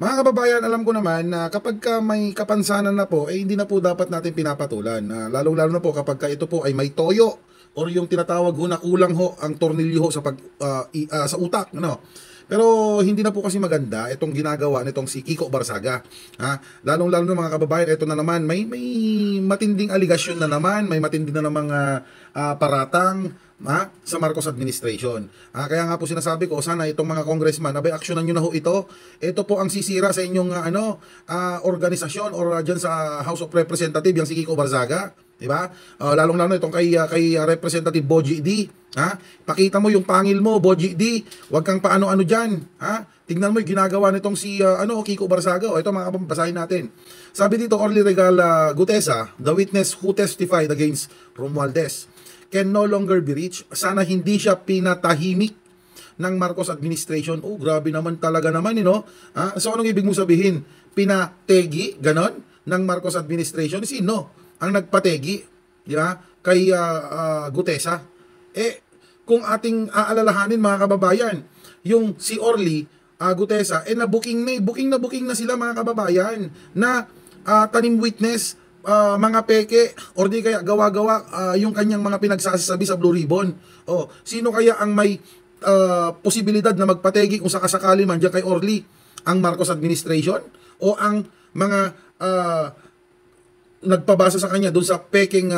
Mga kababayan, alam ko naman na kapag ka may kapansanan na po, hindi na po dapat natin pinapatulan. Lalong-lalo na po kapag ka ito po ay may toyo or yung tinatawag ho na kulang ho ang tornilyo ho sa utak, ano. Pero hindi na po kasi maganda itong ginagawa nitong si Kiko Barsaga. Lalong-lalo na mga kababayan, ito na naman, may matinding aligasyon na naman, may matinding na namang paratang sa Marcos administration. Kaya nga po sinasabi ko, sana itong mga congressman, abay, aksyonan nyo na ho ito. Ito po ang sisira sa inyong organisasyon or dyan sa House of Representatives, yung si Kiko Barzaga. Diba? Lalong-lalo itong kay Representative Boji D. Pakita mo yung pangil mo, Boji D. Huwag kang paano-ano dyan. Tingnan mo yung ginagawa nitong si Kiko Barzaga. Ito mga basahin natin. Sabi dito, Orly Regal Gutesa, the witness who testified against Romualdez can no longer be reached. Sana hindi siya pinatahimik ng Marcos administration. Grabe naman talaga naman, So anong ibig mo sabihin? Pinategi, ganon, ng Marcos administration? Sino ang nagpategi, di ba, kay Gutesa? Kung ating aalalahanin mga kababayan, yung si Orly Gutesa, booking na sila mga kababayan na tanim witness, mga peke, or di kaya gawa-gawa yung kanyang mga pinagsasabi sa Blue Ribbon. Sino kaya ang may posibilidad na magpategi kung sakasakali man dyan kay Orly? Ang Marcos administration? O ang mga nagpabasa sa kanya doon sa peking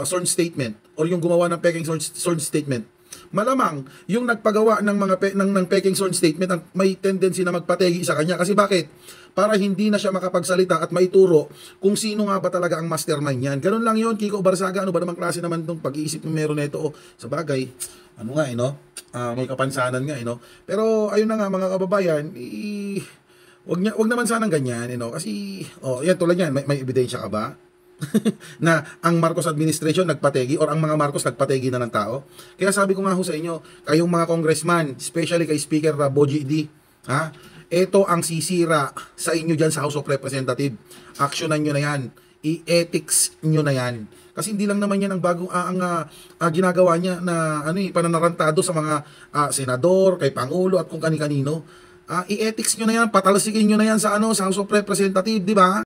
sworn statement or yung gumawa ng peking sworn statement? Malamang yung nagpagawa ng mga ng peking sworn statement may tendency na magpategi sa kanya. Kasi bakit? Para hindi na siya makapagsalita at maituro kung sino nga ba talaga ang mastermind niyan. Ganun lang yun, Kiko Barzaga. Ano ba namang klase naman itong pag-iisip ng meron nito? Sa bagay, may kapansanan nga, Pero ayun na nga mga kababayan, wag naman sanang ganyan, Kasi, yan tulad yan, may ebidensya ka ba? Na ang Marcos administration nagpategi or ang mga Marcos nagpategi na ng tao? Kaya sabi ko nga ho sa inyo, kayong mga congressman, especially kay Speaker Boji D, ito ang sisira sa inyo dyan sa House of Representatives. Aksyonan nyo na yan. I-ethics nyo na yan. Kasi hindi lang naman yan ang bagong ginagawa niya na pananarantado sa mga senador, kay Pangulo at kung kani-kanino. I-ethics nyo na yan, patalsikin nyo na yan sa House of Representatives, di ba?